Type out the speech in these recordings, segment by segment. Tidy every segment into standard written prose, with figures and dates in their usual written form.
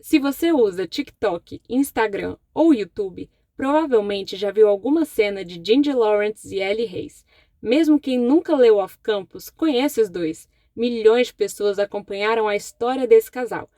Se você usa TikTok, Instagram ou YouTube, provavelmente já viu alguma cena de Ginger Lawrence e Ellie Hayes. Mesmo quem nunca leu Off Campus conhece os dois. Milhões de pessoas acompanharam a história desse casal.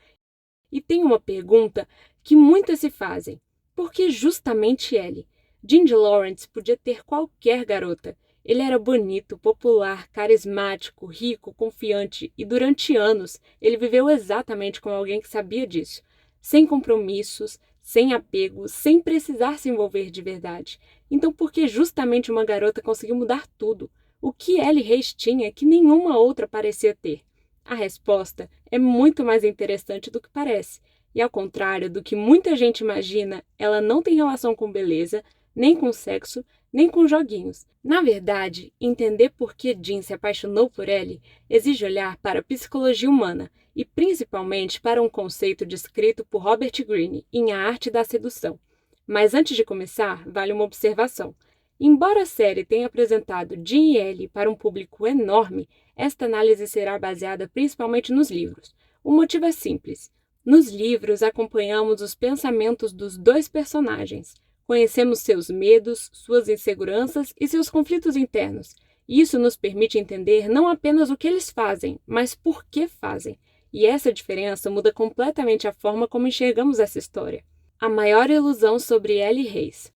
E tem uma pergunta que muitas se fazem. Por que justamente Ellie? Ginger Lawrence podia ter qualquer garota. Ele era bonito, popular, carismático, rico, confiante e durante anos ele viveu exatamente como alguém que sabia disso. Sem compromissos, sem apego, sem precisar se envolver de verdade. Então por que justamente uma garota conseguiu mudar tudo? O que Ellie Hayes tinha que nenhuma outra parecia ter? A resposta é muito mais interessante do que parece. E ao contrário do que muita gente imagina, ela não tem relação com beleza, nem com sexo, nem com joguinhos. Na verdade, entender por que Jean se apaixonou por Ellie exige olhar para a psicologia humana e principalmente para um conceito descrito por Robert Greene em A Arte da Sedução. Mas antes de começar, vale uma observação. Embora a série tenha apresentado Jean e Ellie para um público enorme, esta análise será baseada principalmente nos livros. O motivo é simples. Nos livros, acompanhamos os pensamentos dos dois personagens. Conhecemos seus medos, suas inseguranças e seus conflitos internos. Isso nos permite entender não apenas o que eles fazem, mas por que fazem. E essa diferença muda completamente a forma como enxergamos essa história. A maior ilusão sobre Ellie Hayes.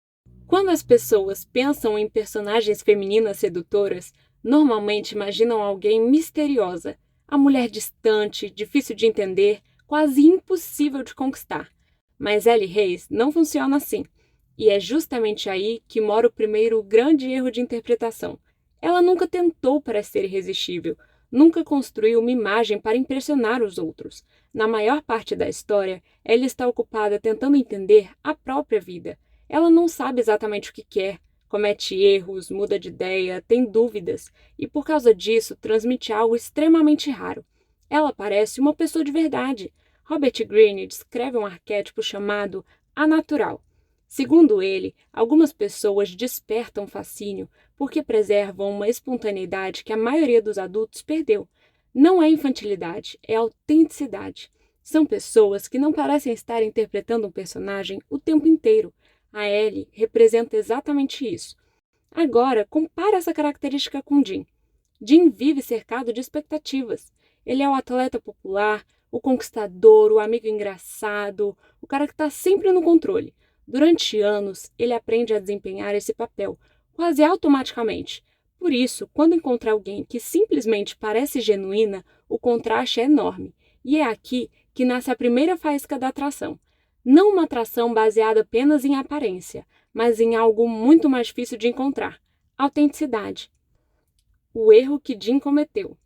Quando as pessoas pensam em personagens femininas sedutoras, normalmente imaginam alguém misteriosa, a mulher distante, difícil de entender, quase impossível de conquistar. Mas Ellie Hayes não funciona assim. E é justamente aí que mora o primeiro grande erro de interpretação. Ela nunca tentou parecer irresistível, nunca construiu uma imagem para impressionar os outros. Na maior parte da história, ela está ocupada tentando entender a própria vida. Ela não sabe exatamente o que quer, comete erros, muda de ideia, tem dúvidas, e por causa disso transmite algo extremamente raro. Ela parece uma pessoa de verdade. Robert Greene descreve um arquétipo chamado anatural. Segundo ele, algumas pessoas despertam fascínio porque preservam uma espontaneidade que a maioria dos adultos perdeu. Não é infantilidade, é autenticidade. São pessoas que não parecem estar interpretando um personagem o tempo inteiro. A Ellie representa exatamente isso. Agora, compare essa característica com Jean. Jean vive cercado de expectativas. Ele é o atleta popular, o conquistador, o amigo engraçado, o cara que está sempre no controle. Durante anos, ele aprende a desempenhar esse papel, quase automaticamente. Por isso, quando encontra alguém que simplesmente parece genuína, o contraste é enorme. E é aqui que nasce a primeira faísca da atração. Não uma atração baseada apenas em aparência, mas em algo muito mais difícil de encontrar: autenticidade. O erro que Jean cometeu.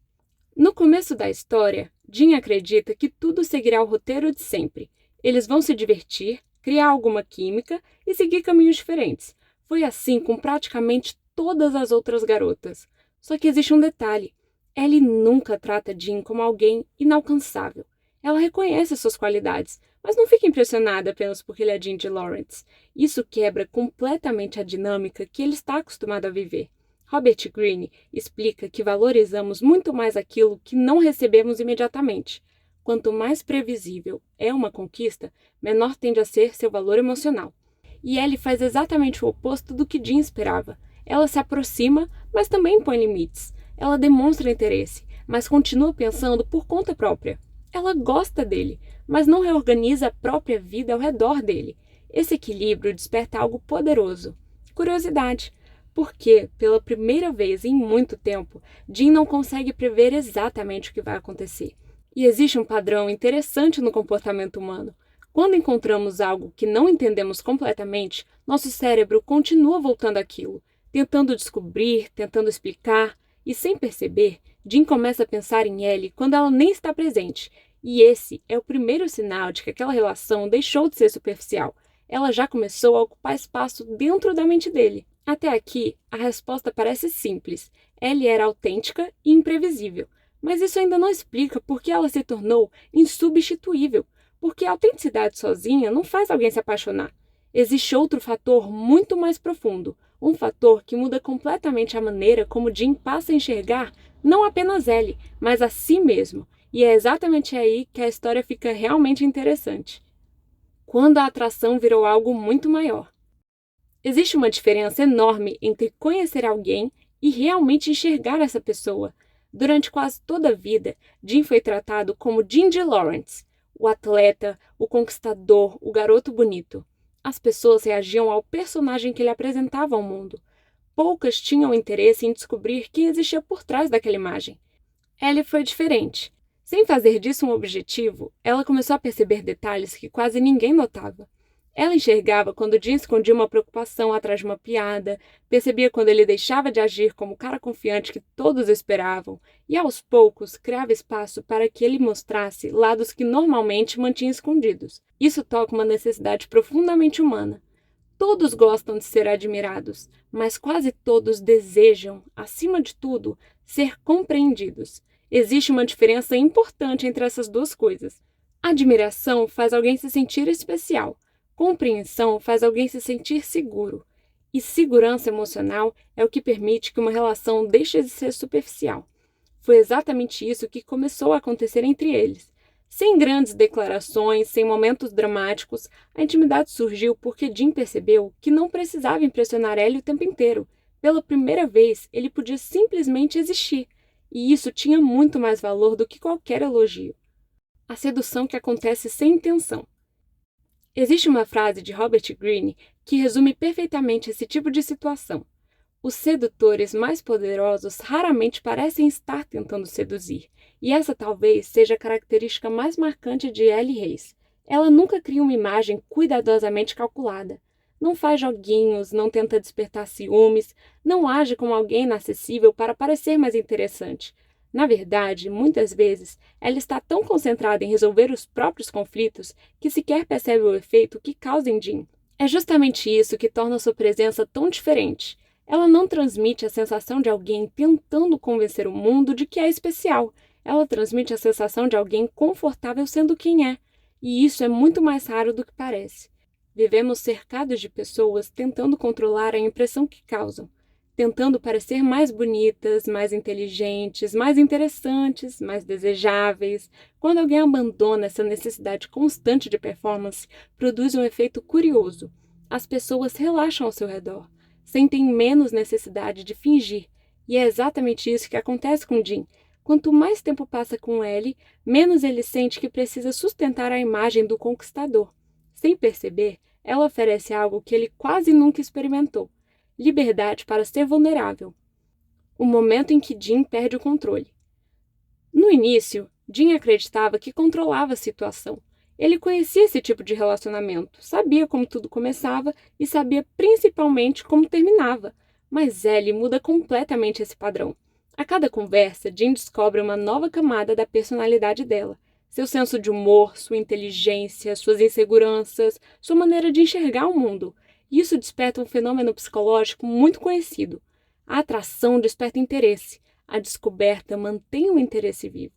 No começo da história, Jean acredita que tudo seguirá o roteiro de sempre. Eles vão se divertir, criar alguma química e seguir caminhos diferentes. Foi assim com praticamente todas as outras garotas. Só que existe um detalhe. Ellie nunca trata Jean como alguém inalcançável. Ela reconhece suas qualidades, mas não fica impressionada apenas porque ele é Ginger Lawrence. Isso quebra completamente a dinâmica que ele está acostumado a viver. Robert Greene explica que valorizamos muito mais aquilo que não recebemos imediatamente. Quanto mais previsível é uma conquista, menor tende a ser seu valor emocional. E Ellie faz exatamente o oposto do que Jean esperava. Ela se aproxima, mas também impõe limites. Ela demonstra interesse, mas continua pensando por conta própria. Ela gosta dele, mas não reorganiza a própria vida ao redor dele. Esse equilíbrio desperta algo poderoso: curiosidade. Porque, pela primeira vez em muito tempo, Jean não consegue prever exatamente o que vai acontecer. E existe um padrão interessante no comportamento humano. Quando encontramos algo que não entendemos completamente, nosso cérebro continua voltando àquilo, tentando descobrir, tentando explicar, e sem perceber, Jean começa a pensar em Ellie quando ela nem está presente. E esse é o primeiro sinal de que aquela relação deixou de ser superficial. Ela já começou a ocupar espaço dentro da mente dele. Até aqui, a resposta parece simples. Ellie era autêntica e imprevisível. Mas isso ainda não explica por que ela se tornou insubstituível, porque a autenticidade sozinha não faz alguém se apaixonar. Existe outro fator muito mais profundo, um fator que muda completamente a maneira como Jean passa a enxergar não apenas Ellie, mas a si mesmo. E é exatamente aí que a história fica realmente interessante. quando a atração virou algo muito maior. Existe uma diferença enorme entre conhecer alguém e realmente enxergar essa pessoa. Durante quase toda a vida, Jim foi tratado como Jim de Lawrence, o atleta, o conquistador, o garoto bonito. As pessoas reagiam ao personagem que ele apresentava ao mundo. Poucas tinham interesse em descobrir quem existia por trás daquela imagem. Ellie foi diferente. Sem fazer disso um objetivo, ela começou a perceber detalhes que quase ninguém notava. Ela enxergava quando Jim escondia uma preocupação atrás de uma piada, percebia quando ele deixava de agir como o cara confiante que todos esperavam, e aos poucos criava espaço para que ele mostrasse lados que normalmente mantinha escondidos. Isso toca uma necessidade profundamente humana. Todos gostam de ser admirados, mas quase todos desejam, acima de tudo, ser compreendidos. Existe uma diferença importante entre essas duas coisas. Admiração faz alguém se sentir especial. Compreensão faz alguém se sentir seguro. E segurança emocional é o que permite que uma relação deixe de ser superficial. Foi exatamente isso que começou a acontecer entre eles. Sem grandes declarações, sem momentos dramáticos, a intimidade surgiu porque Jim percebeu que não precisava impressionar Ellie o tempo inteiro. Pela primeira vez, ele podia simplesmente existir, e isso tinha muito mais valor do que qualquer elogio. A sedução que acontece sem intenção. Existe uma frase de Robert Greene que resume perfeitamente esse tipo de situação. Os sedutores mais poderosos raramente parecem estar tentando seduzir, e essa talvez seja a característica mais marcante de Ellie Hayes. Ela nunca cria uma imagem cuidadosamente calculada. Não faz joguinhos, não tenta despertar ciúmes, não age como alguém inacessível para parecer mais interessante. Na verdade, muitas vezes, ela está tão concentrada em resolver os próprios conflitos que sequer percebe o efeito que causa em Jim. É justamente isso que torna sua presença tão diferente. Ela não transmite a sensação de alguém tentando convencer o mundo de que é especial. Ela transmite a sensação de alguém confortável sendo quem é. E isso é muito mais raro do que parece. Vivemos cercados de pessoas tentando controlar a impressão que causam, tentando parecer mais bonitas, mais inteligentes, mais interessantes, mais desejáveis. Quando alguém abandona essa necessidade constante de performance, produz um efeito curioso. As pessoas relaxam ao seu redor, sentem menos necessidade de fingir, e é exatamente isso que acontece com Jim. Quanto mais tempo passa com Ellie, menos ele sente que precisa sustentar a imagem do conquistador. Sem perceber, ela oferece algo que ele quase nunca experimentou: liberdade para ser vulnerável. O momento em que Jim perde o controle. No início, Jim acreditava que controlava a situação. Ele conhecia esse tipo de relacionamento, sabia como tudo começava e sabia principalmente como terminava. Mas Ellie muda completamente esse padrão. A cada conversa, Jim descobre uma nova camada da personalidade dela. Seu senso de humor, sua inteligência, suas inseguranças, sua maneira de enxergar o mundo. Isso desperta um fenômeno psicológico muito conhecido. A atração desperta interesse. A descoberta mantém o interesse vivo.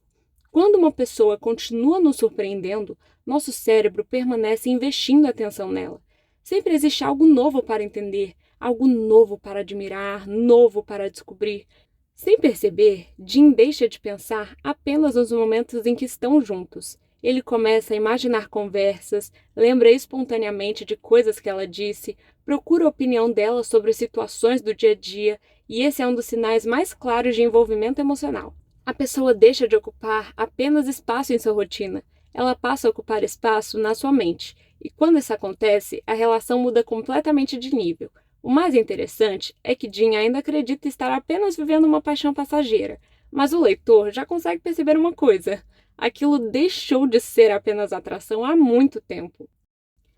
Quando uma pessoa continua nos surpreendendo, nosso cérebro permanece investindo atenção nela. Sempre existe algo novo para entender, algo novo para admirar, novo para descobrir. Sem perceber, Jim deixa de pensar apenas nos momentos em que estão juntos. Ele começa a imaginar conversas, lembra espontaneamente de coisas que ela disse, procura a opinião dela sobre situações do dia a dia, e esse é um dos sinais mais claros de envolvimento emocional. A pessoa deixa de ocupar apenas espaço em sua rotina, ela passa a ocupar espaço na sua mente, e quando isso acontece, a relação muda completamente de nível. O mais interessante é que Jim ainda acredita estar apenas vivendo uma paixão passageira, mas o leitor já consegue perceber uma coisa: aquilo deixou de ser apenas atração há muito tempo.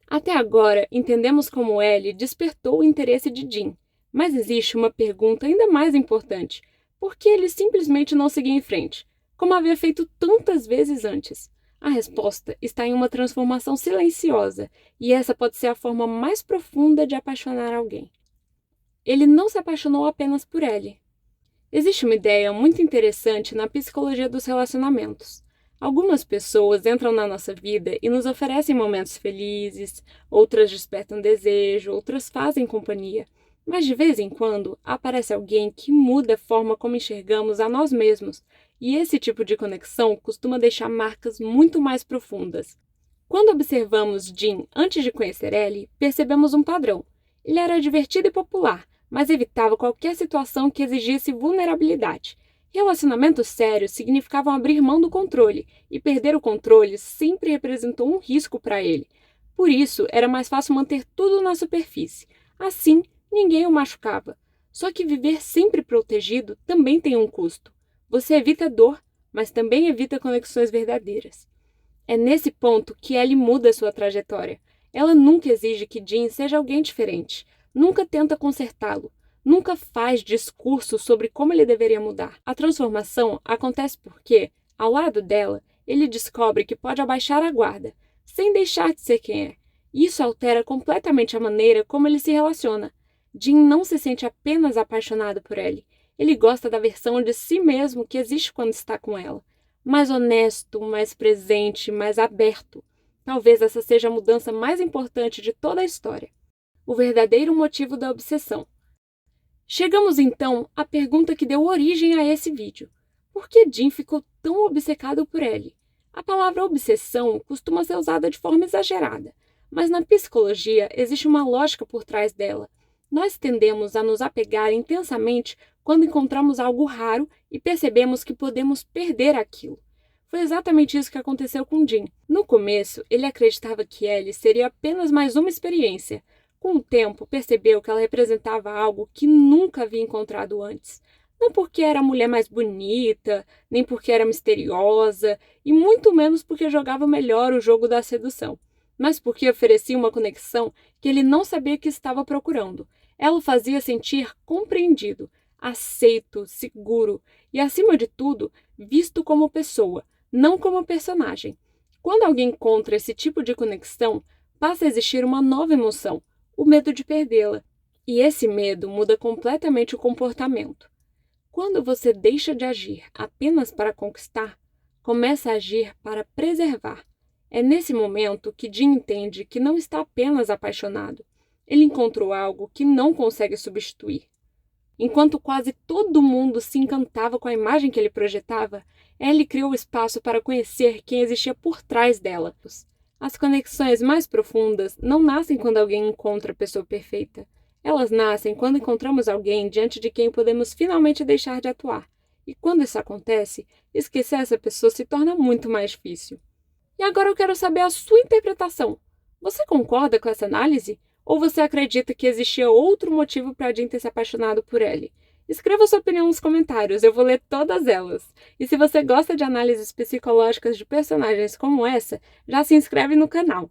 Até agora, entendemos como Ellie despertou o interesse de Jim, mas existe uma pergunta ainda mais importante: por que ele simplesmente não seguia em frente, como havia feito tantas vezes antes? A resposta está em uma transformação silenciosa, e essa pode ser a forma mais profunda de apaixonar alguém. Ele não se apaixonou apenas por Ellie. Existe uma ideia muito interessante na psicologia dos relacionamentos. Algumas pessoas entram na nossa vida e nos oferecem momentos felizes, outras despertam desejo, outras fazem companhia. Mas de vez em quando aparece alguém que muda a forma como enxergamos a nós mesmos, e esse tipo de conexão costuma deixar marcas muito mais profundas. Quando observamos Jim antes de conhecer Ellie, percebemos um padrão. Ele era divertido e popular, mas evitava qualquer situação que exigisse vulnerabilidade. Relacionamentos sérios significavam abrir mão do controle, e perder o controle sempre representou um risco para ele. Por isso, era mais fácil manter tudo na superfície. Assim, ninguém o machucava. Só que viver sempre protegido também tem um custo. Você evita dor, mas também evita conexões verdadeiras. É nesse ponto que Ellie muda sua trajetória. Ela nunca exige que Jim seja alguém diferente, nunca tenta consertá-lo, nunca faz discursos sobre como ele deveria mudar. A transformação acontece porque, ao lado dela, ele descobre que pode abaixar a guarda, sem deixar de ser quem é. Isso altera completamente a maneira como ele se relaciona. Jim não se sente apenas apaixonado por Ellie. Ele gosta da versão de si mesmo que existe quando está com ela. Mais honesto, mais presente, mais aberto. Talvez essa seja a mudança mais importante de toda a história. O verdadeiro motivo da obsessão. Chegamos então à pergunta que deu origem a esse vídeo. Por que Jim ficou tão obcecado por Ellie? A palavra obsessão costuma ser usada de forma exagerada, mas na psicologia existe uma lógica por trás dela. Nós tendemos a nos apegar intensamente quando encontramos algo raro e percebemos que podemos perder aquilo. Foi exatamente isso que aconteceu com Jim. No começo, ele acreditava que Ellie seria apenas mais uma experiência. Com o tempo, percebeu que ela representava algo que nunca havia encontrado antes. Não porque era a mulher mais bonita, nem porque era misteriosa, e muito menos porque jogava melhor o jogo da sedução, mas porque oferecia uma conexão que ele não sabia que estava procurando. Ela o fazia sentir compreendido, aceito, seguro e, acima de tudo, visto como pessoa, não como personagem. Quando alguém encontra esse tipo de conexão, passa a existir uma nova emoção, o medo de perdê-la. E esse medo muda completamente o comportamento. Quando você deixa de agir apenas para conquistar, começa a agir para preservar. É nesse momento que Jim entende que não está apenas apaixonado. Ele encontrou algo que não consegue substituir. Enquanto quase todo mundo se encantava com a imagem que ele projetava, Ellie criou espaço para conhecer quem existia por trás dela. As conexões mais profundas não nascem quando alguém encontra a pessoa perfeita. Elas nascem quando encontramos alguém diante de quem podemos finalmente deixar de atuar. E quando isso acontece, esquecer essa pessoa se torna muito mais difícil. E agora eu quero saber a sua interpretação. Você concorda com essa análise? Ou você acredita que existia outro motivo para Jim ter se apaixonado por Ellie? Escreva sua opinião nos comentários, eu vou ler todas elas. E se você gosta de análises psicológicas de personagens como essa, já se inscreve no canal.